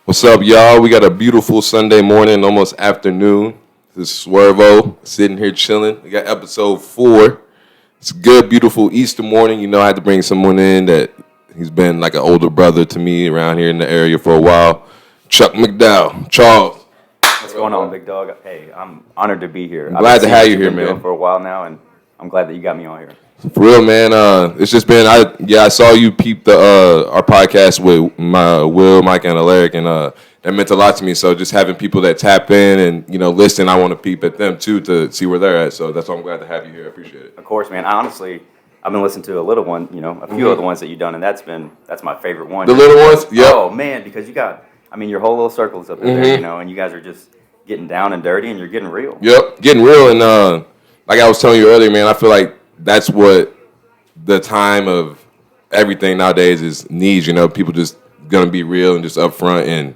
What's up, y'all? We got a beautiful Sunday morning, almost afternoon. This is Swervo sitting here chilling. We got episode 4. It's a good, beautiful Easter morning. You know, I had to bring someone in that he's been like an older brother to me around here in the area for a while. Chuck McDowell. Charles. What's going on, big dog? Hey, I'm honored to be here. I'm glad to have you here, man. For a while now, and I'm glad that you got me on here. For real, man. It's just been I saw you peep the our podcast with my Will, Mike, and Alaric, and that meant a lot to me. So just having people that tap in and listen, I want to peep at them too to see where they're at. So that's why I'm glad to have you here. I appreciate it. Of course, man. I've been listening to a little one, a few of the ones that you've done, and that's my favorite one. The little ones, yeah. Oh man, because you got, your whole little circle is up in there, and you guys are just getting down and dirty, and you're getting real. Yep, getting real, and like I was telling you earlier, man, I feel like that's what the time of everything nowadays needs. People just gonna be real and just upfront, and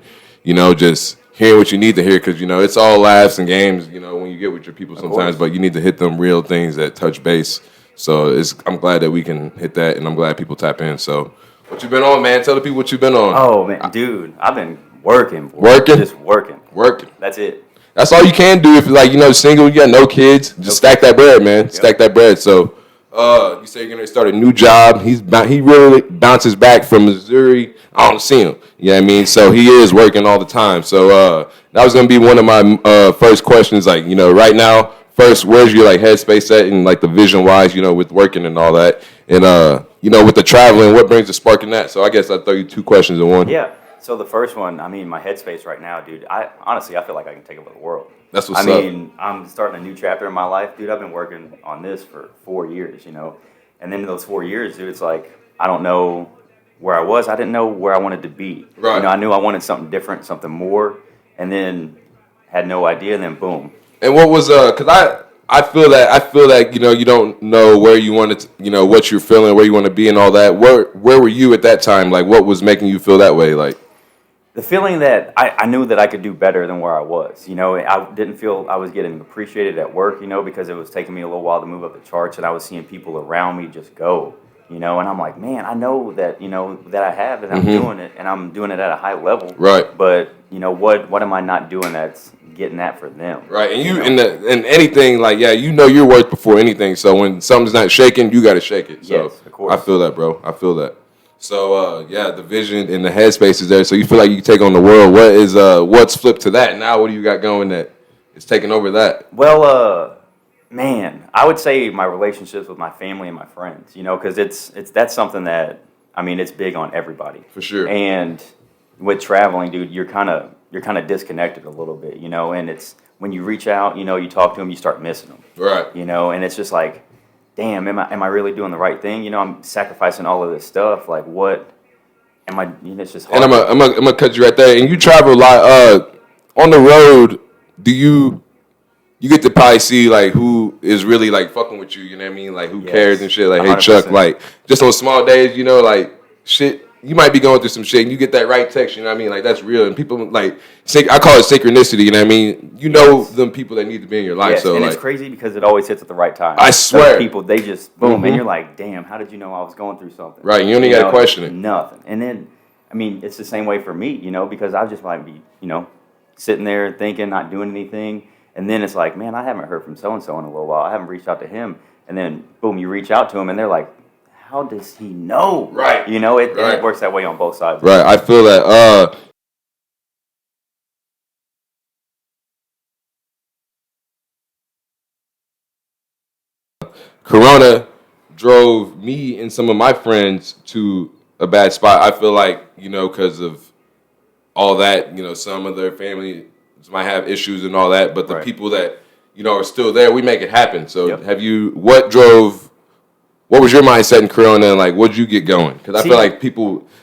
just hearing what you need to hear, because it's all laughs and games. When you get with your people sometimes, but you need to hit them real things that touch base. So I'm glad that we can hit that, and I'm glad people tap in. So what you been on, man? Tell the people what you been on. Oh man, dude, I've been working, boy. Working, just working. That's it. That's all you can do if you're single, you got no kids. Just stack that bread, man. Yep. Stack that bread. So. You say you're gonna start a new job. He really bounces back from Missouri. I don't see him. You know what I mean? So he is working all the time. So that was gonna be one of my first questions. Right now, first, where's your headspace at and the vision wise, with working and all that, and with the traveling, what brings the spark in that? So I guess I'll throw you 2 questions in one. Yeah. So the first one, my headspace right now, dude. I feel like I can take over the world. That's what's up. I'm starting a new chapter in my life, dude. I've been working on this for 4 years, and then in those 4 years, dude, it's like I don't know where I was. I didn't know where I wanted to be. Right. I knew I wanted something different, something more, and then had no idea. And then boom. And what was because I feel that you don't know where you wanted to, what you're feeling, where you want to be, and all that. Where were you at that time? What was making you feel that way? The feeling that I knew that I could do better than where I was. I didn't feel I was getting appreciated at work, because it was taking me a little while to move up the charts, and I was seeing people around me just go, and I'm like, man, I know that, that I have, and I'm doing it, and I'm doing it at a high level. Right. But, what am I not doing that's getting that for them? Right. And and anything, your worth before anything. So when something's not shaking, you got to shake it. So yes, of course. I feel that, bro. I feel that. So the vision and the headspace is there. So you feel like you can take on the world. What's flipped to that now? What do you got going that is taking over that? Well, man, I would say my relationships with my family and my friends. Because that's something that it's big on everybody for sure. And with traveling, dude, you're kind of disconnected a little bit. And it's when you reach out, you talk to them, you start missing them. Right. And it's just like, damn, am I really doing the right thing? I'm sacrificing all of this stuff. What am I? It's just hard. And I'm gonna cut you right there. And you travel a lot. On the road, do you get to probably see who is really fucking with you? You know what I mean? Who cares and shit? Hey 100%. Chuck, just on small days, shit. You might be going through some shit, and you get that right text. You know what I mean? That's real. And people I call it synchronicity. You know what I mean? Them people that need to be in your life. Yes. So and it's crazy because it always hits at the right time. I swear, those people, they just boom, and you're like, damn, how did you know I was going through something? Right. You only got to question it. Nothing. And then, it's the same way for me. Because I just might be, sitting there thinking, not doing anything, and then it's like, man, I haven't heard from so and so in a little while. I haven't reached out to him, and then boom, you reach out to him, and they're like, how does he know? Right. It works that way on both sides. Right. I feel that. Corona drove me and some of my friends to a bad spot. I feel like, because of all that, some of their families might have issues and all that, but the people that, are still there, we make it happen. So what was your mindset in Corona, and what'd you get going? Because I feel like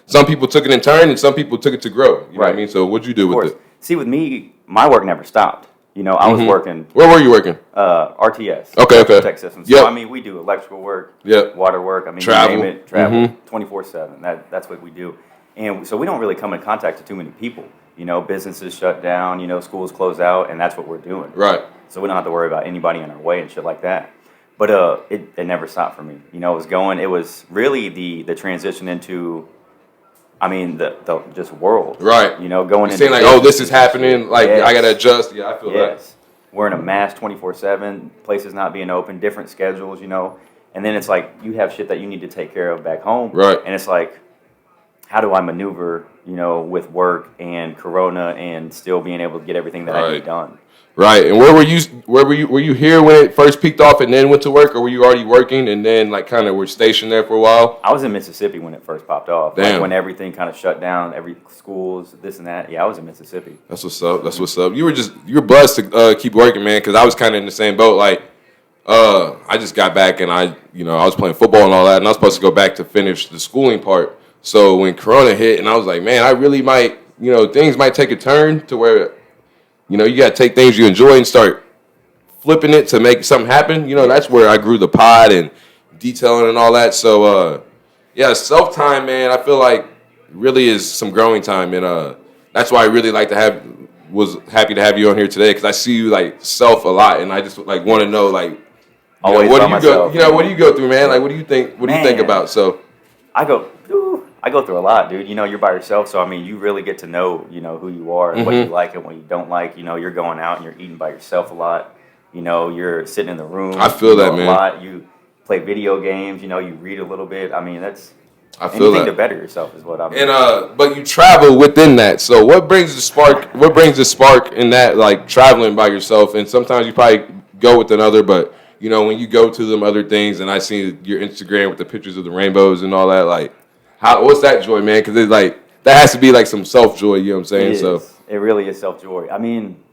some people took it in turn, and some people took it to grow. You know what I mean? So what'd you do with it? See, with me, my work never stopped. I was working. Where were you working? RTS. Okay. Tech systems. So, we do electrical work, water work. Travel. You name it, travel 24/7. That's what we do. And so we don't really come in contact with too many people. Businesses shut down, schools close out, and that's what we're doing. Right. So we don't have to worry about anybody in our way and shit like that. But it never stopped for me. It was really the transition into I mean, the just world. Right. You know, going You're into saying like, oh, this is happening. Like, yes. I got to adjust. Yeah, I feel that. Yes. Wearing a mask 24/7, places not being open, different schedules, you know. And then it's like you have shit that you need to take care of back home. Right. And it's like, how do I maneuver, you know, with work and Corona and still being able to get everything that I need done? Right. And where were you? Were you here when it first peaked off and then went to work, or were you already working and then like kind of were stationed there for a while? I was in Mississippi when it first popped off. Damn. Like when everything kind of shut down, every schools, this and that. Yeah, I was in Mississippi. That's what's up. That's what's up. You're blessed to keep working, man. Because I was kind of in the same boat. Like, I just got back and I was playing football and all that, and I was supposed to go back to finish the schooling part. So when Corona hit, and I was like, man, I really might, things might take a turn to where, you got to take things you enjoy and start flipping it to make something happen. That's where I grew the pod and detailing and all that. So, yeah, self-time, man, I feel like really is some growing time. And that's why I really was happy to have you on here today, because I see you, like, self a lot. And I just, like, want to know, like, what do you myself, what do you go through, man? Like, what do you think? What do you think about? So I go through a lot, dude. You're by yourself, so I mean, you really get to know, who you are and what you like and what you don't like. You're going out and you're eating by yourself a lot. You're sitting in the room. I feel that, man. A lot. You play video games. You read a little bit. I mean, I feel anything that. to better yourself is what I'm. And but you travel within that. So what brings the spark? What brings the spark in that, like traveling by yourself? And sometimes you probably go with another, but when you go to them other things, and I see your Instagram with the pictures of the rainbows and all that, like. What's that joy, man? Because it's like that has to be like some self joy. You know what I'm saying? It really is self joy. I mean,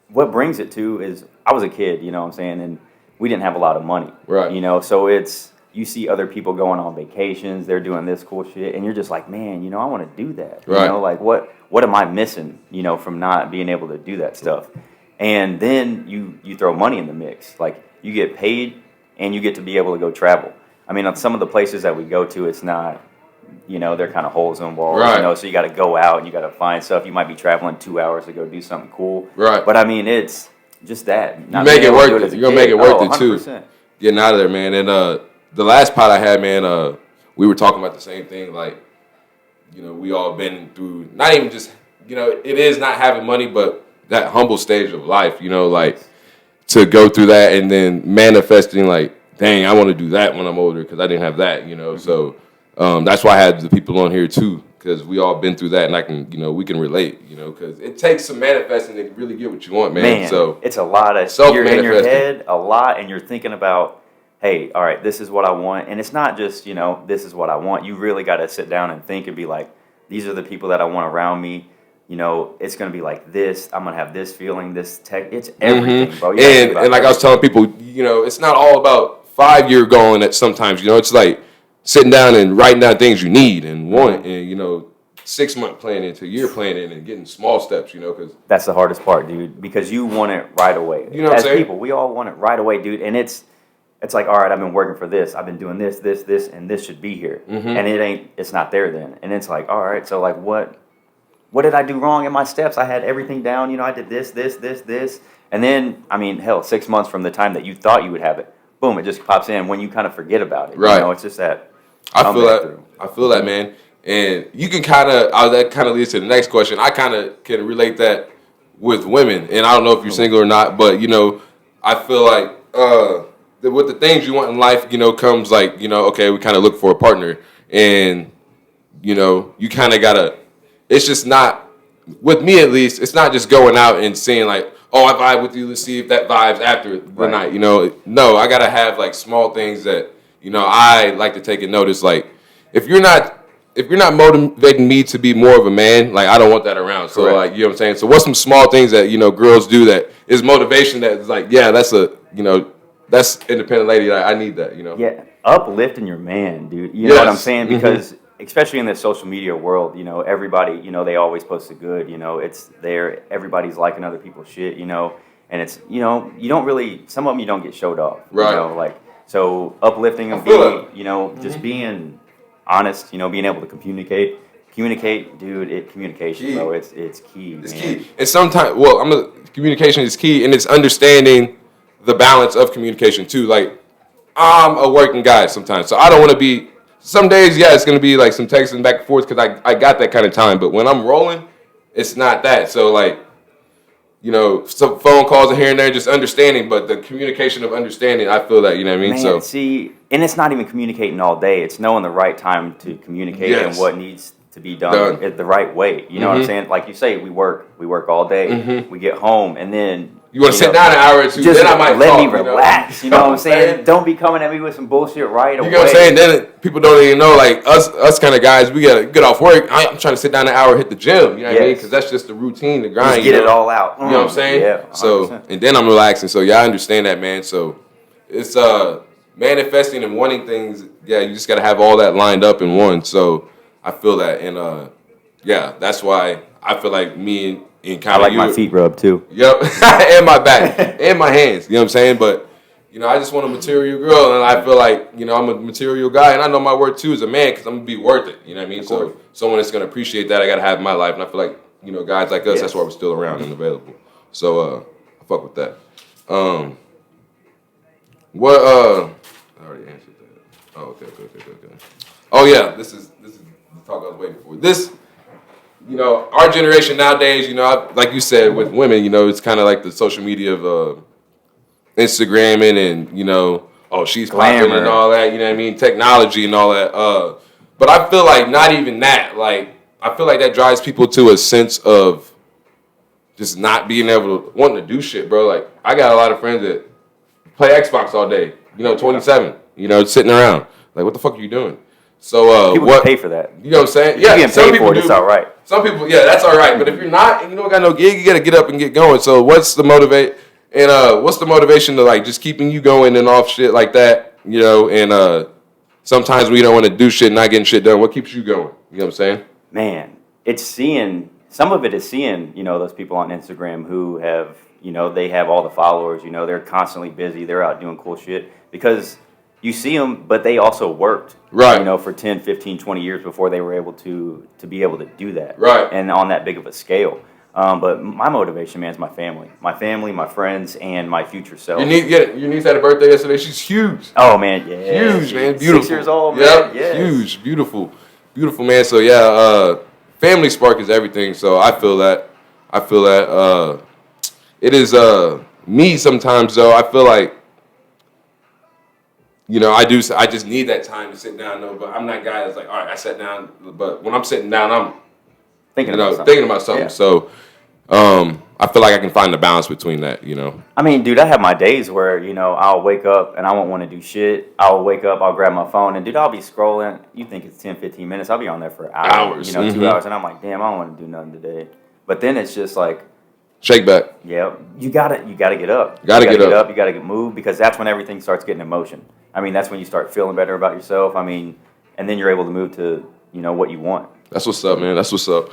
what brings it to is I was a kid. You know what I'm saying, and we didn't have a lot of money. Right. So it's you see other people going on vacations. They're doing this cool shit, and you're just like, man, I want to do that. Right. Like what am I missing? From not being able to do that stuff. And then you throw money in the mix. Like you get paid, and you get to be able to go travel. I mean, on some of the places that we go to, it's not, they're kind of holes in walls, right. So you got to go out and you got to find stuff. You might be traveling 2 hours to go do something cool. Right. But I mean, it's just that. You make it worth it. You're going to make it worth it too. 100%. Getting out of there, man. And the last pod I had, man, we were talking about the same thing. Like, we all been through, not even just, it is not having money, but that humble stage of life, like to go through that and then manifesting like, dang, I want to do that when I'm older because I didn't have that, Mm-hmm. So that's why I had the people on here too, because we all been through that, and I can, we can relate, because it takes some manifesting to really get what you want, man. So it's a lot of you're in your head a lot, and you're thinking about, hey, all right, this is what I want, and it's not just this is what I want. You really got to sit down and think and be like, these are the people that I want around me. It's going to be like this. I'm going to have this feeling, this tech. It's everything, mm-hmm. bro. And like I was telling people, it's not all about 5-year goal. That sometimes, it's like sitting down and writing down things you need and want, and 6-month planning to year planning and getting small steps, because that's the hardest part, dude. Because you want it right away. You know what I'm saying? People, we all want it right away, dude. And it's like, all right, I've been working for this. I've been doing this, and this should be here. Mm-hmm. And it's not there then. And it's like, all right, so like what did I do wrong in my steps? I had everything down. I did this, and then I mean, hell, 6 months from the time that you thought you would have it. Boom! It just pops in when you kind of forget about it. Right. It's just that. I feel that, man. And you can kind of. That kind of leads to the next question. I kind of can relate that with women, and I don't know if you're single or not, but I feel like with the things you want in life, comes like okay, we kind of look for a partner, and you kind of gotta. It's just not with me at least. It's not just going out and saying like, oh, I vibe with you. Let's see if that vibes after the night. No, I gotta have like small things that I like to take a notice. Like if you're not motivating me to be more of a man, like I don't want that around. So Correct. like what I'm saying. So what's some small things that girls do that is motivation that is like, yeah, that's that's independent lady. I need that. Yeah, uplifting your man, dude. You know what I'm saying? Because especially in the social media world, everybody, they always post the good, it's there. Everybody's liking other people's shit, and it's, you don't really, some of them you don't get showed off, right. So uplifting and being, just being honest, being able to communicate, dude, communication, key. Bro, it's key, It's man. key. And sometimes, communication is key, and it's understanding the balance of communication too. Like, I'm a working guy sometimes, so I don't want to be some days, yeah, it's gonna be like some texting back and forth because I got that kind of time. But when I'm rolling, it's not that. So like, some phone calls here and there, just understanding. But the communication of understanding, I feel that, you know what I mean. Man, So see, and it's not even communicating all day. It's knowing the right time to communicate and what needs to be done the right way. You know what I'm saying? Like you say, we work all day. We get home, and then you want to sit down an hour or two. Just then I might let talk, me relax. You know what I'm saying? Don't be coming at me with some bullshit right away. You know what I'm saying? Then people don't even know, like us kind of guys, we gotta get off work. I'm trying to sit down an hour, hit the gym. You know what I mean? Because that's just the routine, the grind. Just get it all out. You know what I'm saying? Yeah. 100%. So, and then I'm relaxing. So yeah, I understand that, man. So it's manifesting and wanting things. Yeah, you just gotta have all that lined up in one. So I feel that, and yeah, that's why I feel like me and kind I of like my feet rubbed too. Yep, and my back, and my hands. You know what I'm saying? But I just want a material girl, and I feel like I'm a material guy, and I know my worth too as a man because I'm gonna be worth it. You know what I mean? So someone that's gonna appreciate that, I gotta have in my life, and I feel like guys like us, that's why we're still around and available. So I fuck with that. What I already answered that. Oh, okay. Oh yeah, this is the talk I was waiting for. This. Our generation nowadays, like you said, with women, it's kind of like the social media of Instagramming and, she's popping and all that, you know what I mean? Technology and all that. But I feel like not even that. Like, I feel like that drives people to a sense of just not being able to, wanting to do shit, bro. Like, I got a lot of friends that play Xbox all day, 27, sitting around. Like, what the fuck are you doing? So people pay for that. You know what I'm saying? Yeah, you some people do. It's all right. Some people, yeah, that's all right. But if you're not and you don't got no gig, you got to get up and get going. So what's the motivation to like just keeping you going and off shit like that? And sometimes we don't want to do shit and not getting shit done. What keeps you going? You know what I'm saying? Man, it's seeing. Some of it is seeing those people on Instagram who have they have all the followers. They're constantly busy. They're out doing cool shit because. You see them, but they also worked, right? For 10, 15, 20 years before they were able to be able to do that, right? And on that big of a scale. But my motivation, man, is my family, my friends, and my future self. Your niece had a birthday yesterday. She's huge. Oh man, yeah, huge, man, beautiful. 6 years old, man. Yep, yes. Huge, beautiful, man. So yeah, family spark is everything. So I feel that. It is me sometimes though. I feel like. I just need that time to sit down, though. But I'm that guy that's like, all right, I sat down. But when I'm sitting down, I'm thinking about something. Yeah. So I feel like I can find the balance between that, I mean, dude, I have my days where, I'll wake up and I won't want to do shit. I'll wake up, I'll grab my phone, and, dude, I'll be scrolling. You think it's 10, 15 minutes. I'll be on there for hours. 2 hours. And I'm like, damn, I don't want to do nothing today. But then it's just like, shake back. Yeah, you gotta get up. You gotta get up. You gotta get moved because that's when everything starts getting in motion. I mean, that's when you start feeling better about yourself. I mean, and then you're able to move to what you want. That's what's up, man. That's what's up.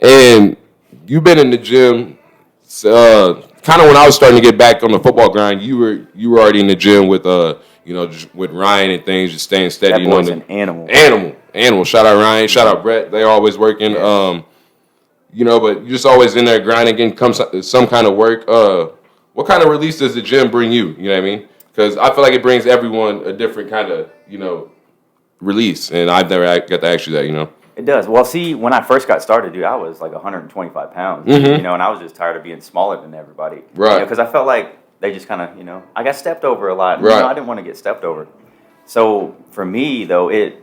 And you've been in the gym. Kind of when I was starting to get back on the football grind, you were already in the gym with with Ryan and things, just staying steady. That boy's an animal. Animal. Shout out Ryan. Shout out Brett. They're always working. Yeah. But you're just always in there grinding, getting some kind of work. What kind of release does the gym bring you? You know what I mean? Because I feel like it brings everyone a different kind of, release. And I've never got to ask you that, It does. Well, see, when I first got started, dude, I was like 125 pounds, and I was just tired of being smaller than everybody. Right. Because I felt like they just kind of, I got stepped over a lot. Right. I didn't want to get stepped over. So for me, though, it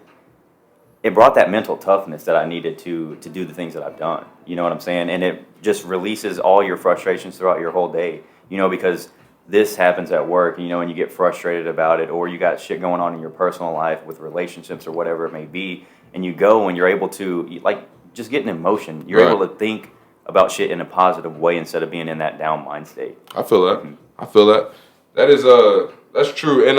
brought that mental toughness that I needed to do the things that I've done. You know what I'm saying? And it just releases all your frustrations throughout your whole day, because this happens at work, and you get frustrated about it, or you got shit going on in your personal life with relationships or whatever it may be, and you go and you're able to, like, just get in emotion. You're able to think about shit in a positive way instead of being in that down mind state. I feel that. I feel that. That is, that's true. And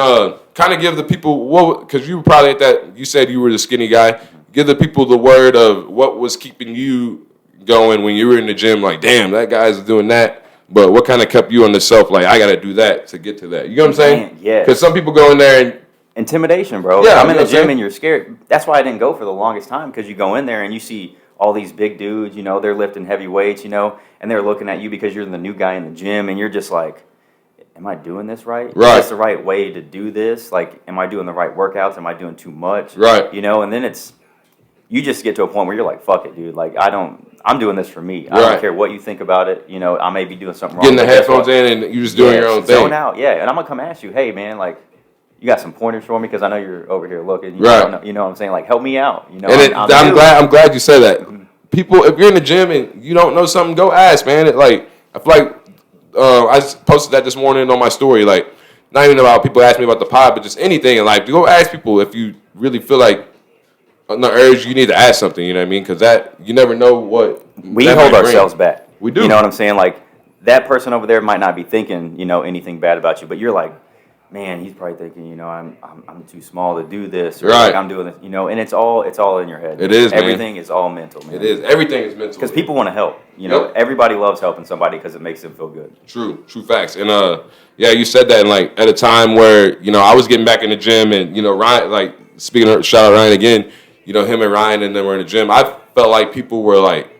kind of give the people, because you were probably at that, you said you were the skinny guy. Give the people the word of what was keeping you going when you were in the gym, like, damn, that guy's doing that. But what kind of kept you on the self, like, I got to do that to get to that? You know what I'm saying? Yeah. Because some people go in there and... Intimidation, bro. Yeah, I'm in the gym and you're scared. That's why I didn't go for the longest time, because you go in there and you see all these big dudes, they're lifting heavy weights, and they're looking at you because you're the new guy in the gym, and you're just like... am I doing this right? Right. Is this the right way to do this? Like, am I doing the right workouts? Am I doing too much? Right. You know, and then you just get to a point where you're like, fuck it, dude. Like, I'm doing this for me. I Right. don't care what you think about it. You know, I may be doing something wrong. Getting the but guess headphones what? in and you just doing your own thing. Zone out, yeah. And I'm gonna come ask you, hey, man, like, you got some pointers for me because I know you're over here looking. You Right. know, you know what I'm saying? Like, help me out. You know, And I'm glad you said that. Mm-hmm. People, if you're in the gym and you don't know something, go ask, man. I feel like I posted that this morning on my story. Like, not even about people asking me about the pod, but just anything in life. Go ask people if you really feel like on the urge you need to ask something. You know what I mean? Because you never know what we that hold might ourselves bring. back. We do. You know what I'm saying? Like, that person over there might not be thinking, you know, anything bad about you, but you're like, man, he's probably thinking, you know, I'm too small to do this, or Right. like I'm doing this, you know, and it's all in your head. It is, man. Everything is all mental, man. It is. Everything is mental. Because people want to help. You know, Yep. everybody loves helping somebody because it makes them feel good. True facts. And yeah, you said that, and like at a time where I was getting back in the gym, and Ryan, like speaking of, shout out Ryan again, him and Ryan and them were in the gym. I felt like people were like,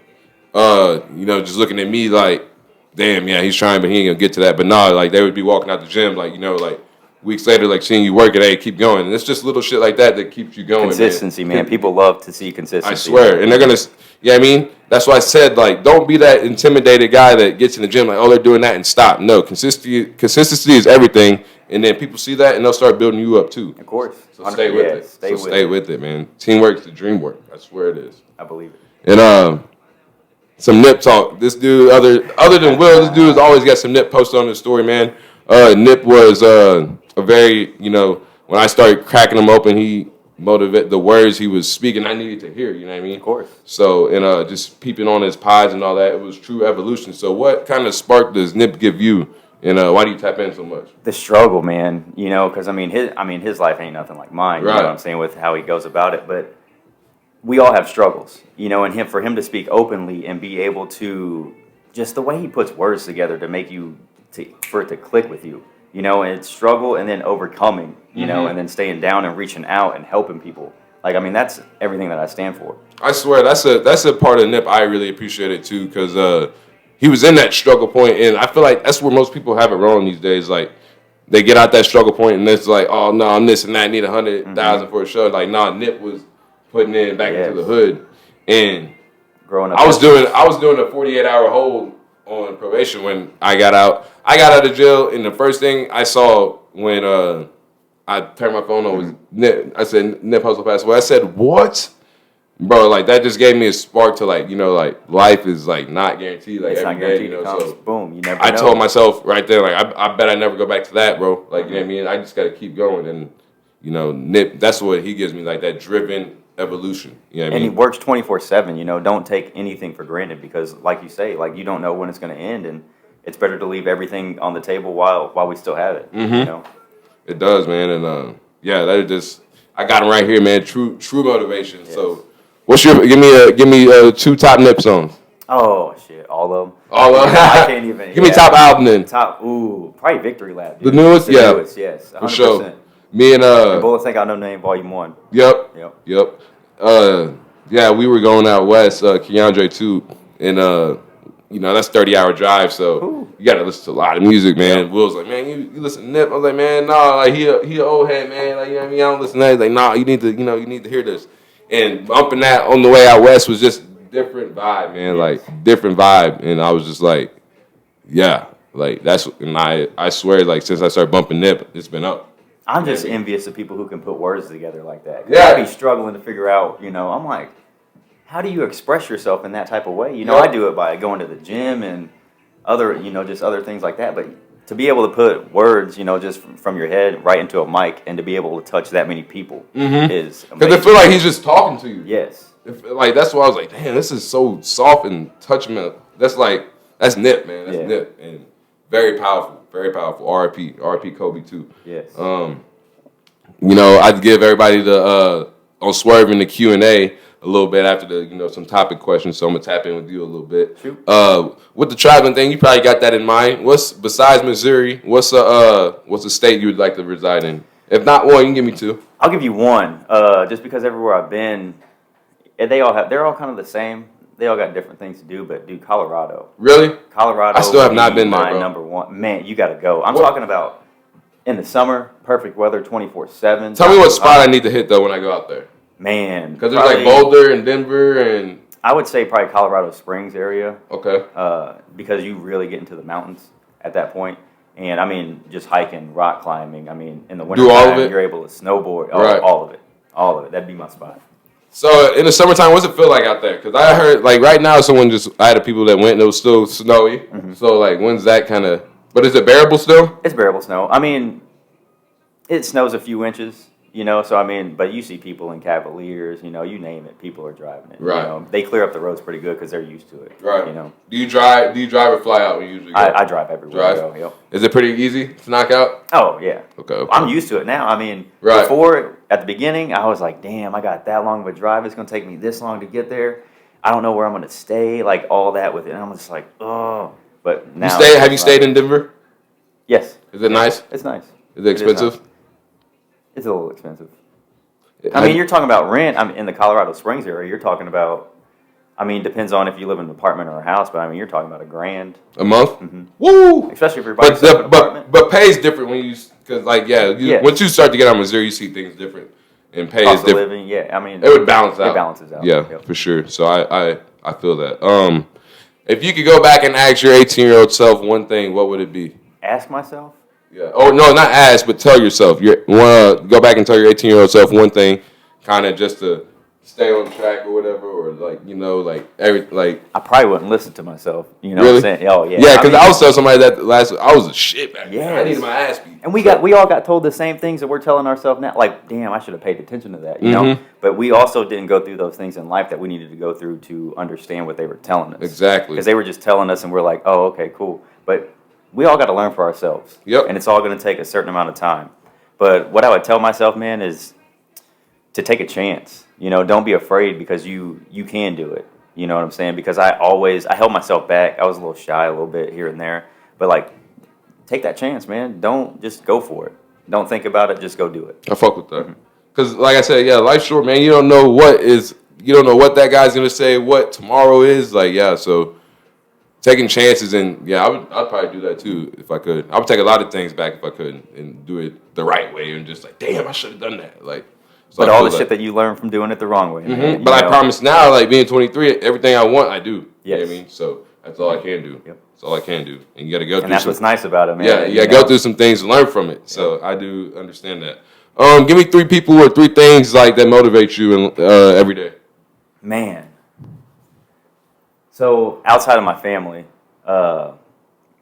just looking at me like, damn, yeah, he's trying, but he ain't gonna get to that. But no, like they would be walking out the gym, like like weeks later, like seeing you work it, hey, keep going. And it's just little shit like that keeps you going. Consistency, man. People love to see consistency. I swear, and they're gonna. Yeah, I mean, that's why I said, like, don't be that intimidated guy that gets in the gym like, oh, they're doing that and stop. No, consistency is everything, and then people see that and they'll start building you up too. Of course. So stay with it. Stay with it, man. Teamwork's the dream work. I swear it is. I believe it. And some Nip talk. This dude, other than Will, this dude has always got some Nip posted on his story, man. Nip was a very, when I started cracking him open, he motivate the words he was speaking. I needed to hear, you know what I mean? Of course. So, and just peeping on his pods and all that, it was true evolution. So, what kind of spark does Nip give you, and why do you tap in so much? The struggle, man. You know, because his life ain't nothing like mine. Right. You know what I'm saying, with how he goes about it, but we all have struggles, and for him to speak openly and be able to, just the way he puts words together to make for it to click with you, and it's struggle and then overcoming, know, and then staying down and reaching out and helping people. Like, I mean, that's everything that I stand for. I swear, that's a part of Nip I really appreciated too, because he was in that struggle point, and I feel like that's where most people have it wrong these days. Like, they get out that struggle point, and it's like, oh no, I'm this and that, I need 100,000 for a show. Like, nah, Nip was putting in back into the hood, and growing up, I was doing a 48-hour hold on probation when I got out. I got out of jail, and the first thing I saw when I turned my phone on was Nip. I said, Nip Hustle passed away. I said, what? Bro, like, that just gave me a spark to, like, like, life is, like, not guaranteed. Like, it's every not guaranteed day, it comes. So boom, you never know. I told myself right there, like, I bet I never go back to that, bro. Like, you know what I mean? I just got to keep going. And, Nip, that's what he gives me, like, that driven evolution. You know what I mean? And he works 24/7, don't take anything for granted, because like you say, like, you don't know when it's going to end, and it's better to leave everything on the table while we still have it. Mm-hmm. It does, man. And yeah, that just, I got him right here, man. True motivation. Yes. So what's give me 2 top Nip songs. Oh shit, all of them. All of them. I can't even. Give me top album then. Probably Victory Lap. Dude. The newest, the yeah. Newest, yes, 100%. For sure. Me and Bullets Ain't Got No Name, Volume 1. Yep. Yeah, we were going out west, Keandre too, and that's 30-hour drive, so you gotta listen to a lot of music, man. Will's like, man, you listen to Nip. I was like, man, nah, like he an old head, man. Like, you know what I mean? I don't listen to that. He's like, nah, you need to hear this. And bumping that on the way out west was just different vibe, man. Like, different vibe. And I was just like, yeah, like that's, and I swear, like, since I started bumping Nip, it's been up. I'm just envious of people who can put words together like that. Yeah. I'd be struggling to figure out, I'm like, how do you express yourself in that type of way? I do it by going to the gym and other, just other things like that. But to be able to put words, just from your head right into a mic, and to be able to touch that many people is amazing. Because I feel like he's just talking to you. Yes. Like, that's why I was like, damn, this is so soft and touching. That's Nip, man. That's Nip. And very powerful. Very powerful. RIP Kobe too. Yes. I'd give everybody on Swervinn the Q&A a little bit after the, some topic questions. So I'm gonna tap in with you a little bit. Shoot. With the traveling thing, you probably got that in mind. Besides Missouri? What's a state you would like to reside in? If not one, you can give me 2. I'll give you one. Just because everywhere I've been, they're all kind of the same. they all got different things to do, but dude, Colorado. Really? Colorado. I still have would not be been there, my bro. number one. Man, you got to go. I'm What? talking about in the summer, perfect weather, 24/7. Tell me what spot I need to hit though when I go out there. Man, Because there's like Boulder and Denver and I would say probably Colorado Springs area. okay. Because you really get into the mountains at that point. And I mean, just hiking, rock climbing. I mean, in the winter all of time, it? you're able to snowboard. Right. All of it. All of it. That'd be my spot. So in the summertime, what's it feel like out there? Because I heard like right now, I had people that went and it was still snowy. Mm-hmm. So like, when's that kind of? But is it bearable still? It's bearable snow. I mean, it snows a few inches, you know. So I mean, but you see people in Cavaliers, you know, you name it, people are driving it. Right. You know? They clear up the roads pretty good because they're used to it. Right. You know. Do you drive or fly out when you usually go? I drive everywhere. I go, yep. Is it pretty easy to knock out? Oh yeah. Okay. I'm used to it now. I mean, Right. before at the beginning, I was like, damn, I got that long of a drive. It's gonna take me this long to get there. I don't know where I'm gonna stay. Like all that with it. And I'm just like, oh. But now. Have you stayed in Denver? Yes. Is it nice? It's nice. Is it expensive? nice. It's a little expensive. I mean, you're talking about rent. I mean, in the Colorado Springs area, you're talking about. I mean, depends on if you live in an apartment or a house, but I mean, you're talking about $1,000, a month. Mhm. Woo! especially if you're buying But an apartment. but pay's different when you because like Yes. once you start to get out of Missouri, you see things different and pay is Cost of different. living, yeah. I mean, It would balance out. It balances out. Yeah, Yep. for sure. So I feel that. If you could go back and ask your 18-year-old self one thing, what would it be? Ask myself. Yeah. Oh no, not ask, but tell yourself. You want to go back and tell your 18-year-old self one thing, kind of just to stay on track or whatever, or like I probably wouldn't listen to myself. You know Really? what I'm saying? Oh yeah. Yeah, because mean, I was telling somebody that I was a shit back then. I Yes. needed my ass beat. And we all got told the same things that we're telling ourselves now. Like, damn, I should have paid attention to that, you know? Mhm. But we also didn't go through those things in life that we needed to go through to understand what they were telling us. Exactly. Because they were just telling us and we're like, oh, okay, cool. But we all got to learn for ourselves. Yep. And it's all going to take a certain amount of time. But what I would tell myself, man, is to take a chance. You know, don't be afraid because you can do it. You know what I'm saying? Because I held myself back. I was a little shy a little bit here and there. But like, take that chance, man. Don't just go for it. Don't think about it. Just go do it. I fuck with that. Because, like I said, yeah, life's short, man. You don't know what that guy's gonna say, what tomorrow is. Like, yeah, so taking chances and yeah, I'd probably do that too if I could. I would take a lot of things back if I could and do it the right way and just like, damn, I should have done that. Like, so But I all feel the shit that you learn from doing it the wrong way. Man, But you I know? promise now, like being 23, everything I want, I do. You know what I Yes. mean? So that's all I can do. Yep. That's all I can do. And you got to go through. And that's what's nice about it, man. Yeah, you got to know? go through some things and learn from it. So I do understand that. Give me 3 people or 3 things like that motivate you every day. Man. So outside of my family,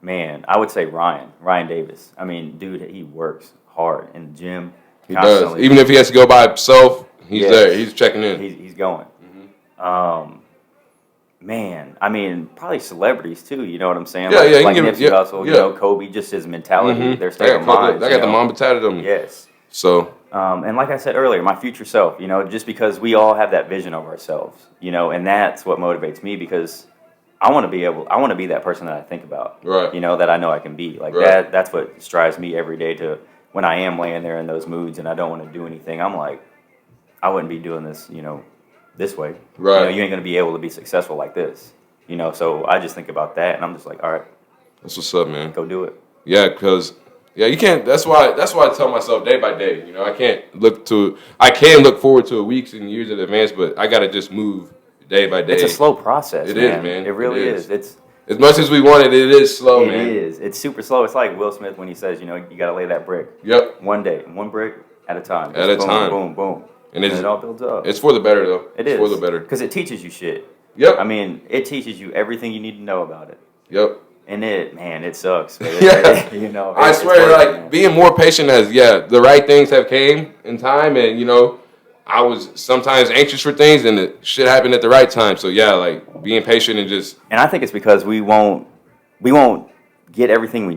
man, I would say Ryan Davis. I mean, dude, he works hard in the gym. He does. Even if he has to go by himself, he's there. He's checking in. He's going. Man, I mean, probably celebrities too. You know what I'm saying? Yeah, yeah, you Like can give- Nipsey yeah, Hussle, you yeah. know, Kobe, just his mentality, their state of I mind. got the Mamba tatted on me. Yes. So And like I said earlier, my future self, you know, just because we all have that vision of ourselves, you know, and that's what motivates me because I want to be that person that I think about, Right. you know, that I know I can be. Like Right. that's what strives me every day to when I am laying there in those moods and I don't want to do anything. I'm like, I wouldn't be doing this, you know, this way. Right. You know, you ain't going to be able to be successful like this, you know, so I just think about that and I'm just like, all right, that's what's up, man. go do it. Yeah, because you can't. That's why I tell myself day by day. You know, I can look forward to weeks and years in advance, but I gotta just move day by day. It's a slow process. It man. is, man. It really It is. is. As much as we want it, it is slow, It man. is. It's super slow. It's like Will Smith when he says, you know, you got to lay that brick. Yep. One day, one brick at a time. At a boom, time. Boom, boom. And And it all builds up. It's for the better, though. It's for the better. Because it teaches you shit. Yep. I mean, it teaches you everything you need to know about it. Yep. And it sucks. Yeah. You know. I it's swear, worth it, like man. being more patient as the right things have came in time, and you know, I was sometimes anxious for things, and it shit happened at the right time. So yeah, like being patient and just And I think it's because we won't get everything we